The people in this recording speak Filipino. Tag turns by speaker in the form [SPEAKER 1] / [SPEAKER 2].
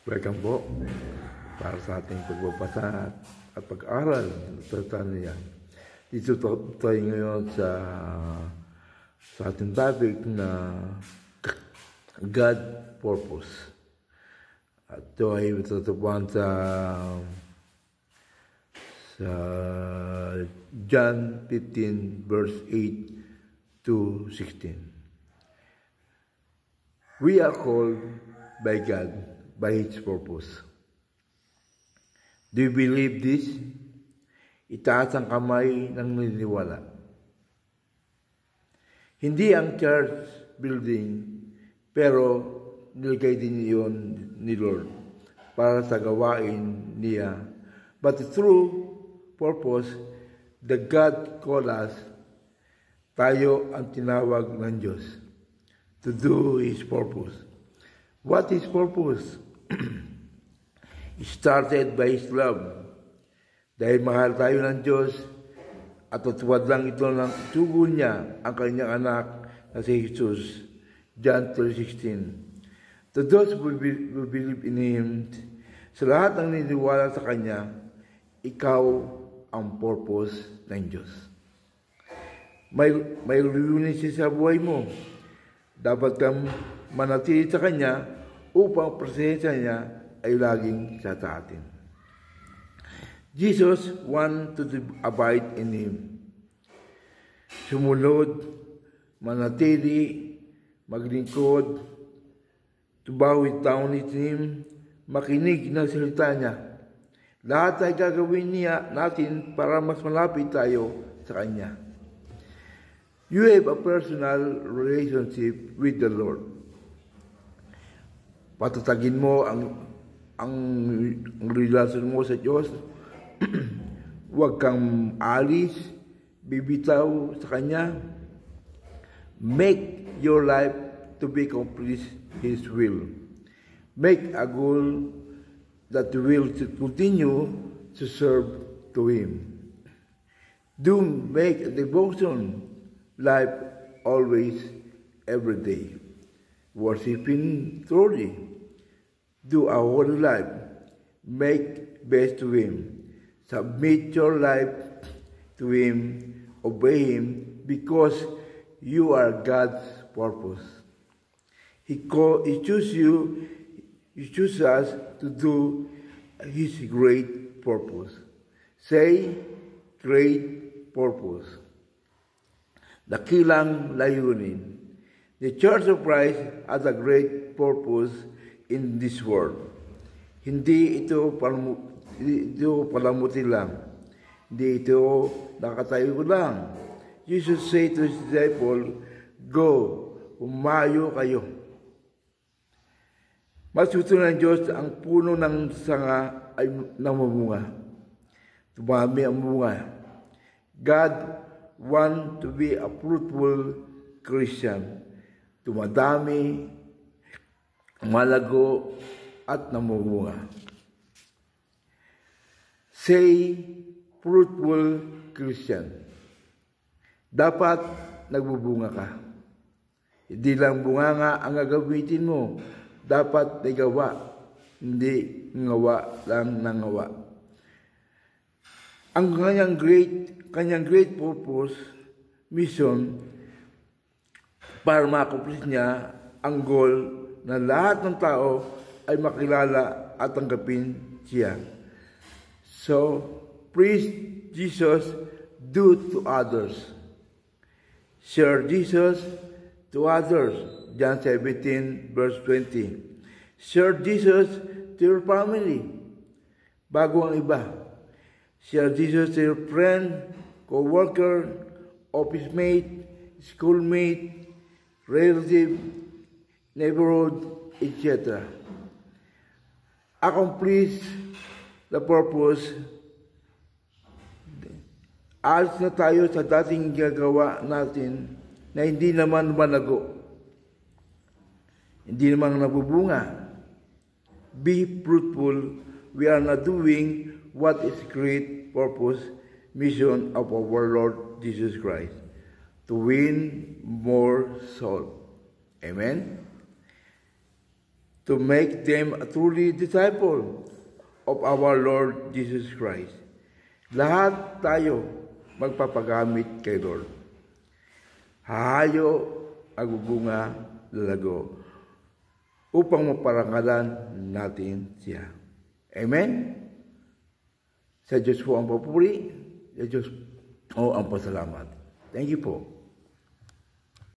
[SPEAKER 1] Welcome po para sa ating pagbabasa at pag-aaral ng salita niya. Dito tayo ngayon sa ating topic na God Purpose. At ito ay matatapuan sa John 15 verse 8 to 16. We are called by God by His purpose. Do you believe this? Itaas ang kamay ng naniniwala. Hindi ang church building, pero nilagay din iyon ni Lord para sa gawain niya. But through purpose, the God called us, tayo ang tinawag ng Diyos to do His purpose. What is purpose? It started by His love. Dahil mahal tayo ng Diyos at tutuwad lang ito ng sugo niya ang kanyang anak na si Jesus. John 3:16. To those who believe in Him, sa lahat ng niniwala sa Kanya, ikaw ang purpose ng Diyos. May reunion siya sa buhay mo. Dapat kang manatili sa Kanya upang presensya niya ay laging sa atin. Jesus wants to abide in Him. Sumunod, manatili, maglingkod, to bow down with Him, makinig ng salita niya. Lahat ay gagawin niya natin para mas malapit tayo sa Kanya. You have a personal relationship with the Lord. Patatagin mo ang relasyon mo sa Diyos. Huwag kang alis, bibitaw sa Kanya. Make your life to be complete His will. Make a goal that will continue to serve to Him. Do make a devotion life always, every day. Worshipping truly. Do a holy life. Make best to Him. Submit your life to Him. Obey Him because you are God's purpose. He chooses you. He chooses us to do His great purpose. Say, great purpose. Dakilang layunin. The Church of Christ has a great purpose in this world. Hindi ito palamuti lang. Hindi ito nakatayo lang. Jesus said to His disciples, go, humayo kayo. Masuto ng Diyos ang puno ng sanga ay namumunga. Tumami ang bunga. God want to be a fruitful Christian. Tumadami, malago, at namumunga. Say, fruitful Christian. Dapat nagbubunga ka. Hindi lang bunganga ang gagamitin mo. Dapat may gawa. Hindi ngawa lang ng ngawa. Ang kanyang great purpose, mission, para ma-accomplish niya ang goal na lahat ng tao ay makilala at tanggapin siya. So, preach Jesus, do to others. Share Jesus to others. John 17 verse 20. Share Jesus to your family. Bago ang iba. Share Jesus to your friend, co-worker, office mate, schoolmate, relative, neighborhood, etc. Accomplish the purpose. Alis na tayo sa dating gagawa natin na hindi naman manago. Hindi naman nabubunga. Be fruitful. We are not doing what is great purpose, mission of our Lord Jesus Christ, to win more souls. Amen? to make them a truly disciple of our Lord Jesus Christ. Lahat tayo magpapagamit kay Lord. Hahayo, agugunga, lalago, upang maparangalan natin siya. Amen? Sa Diyos po ang papuri, sa Diyos po ang pasalamat. Thank you po.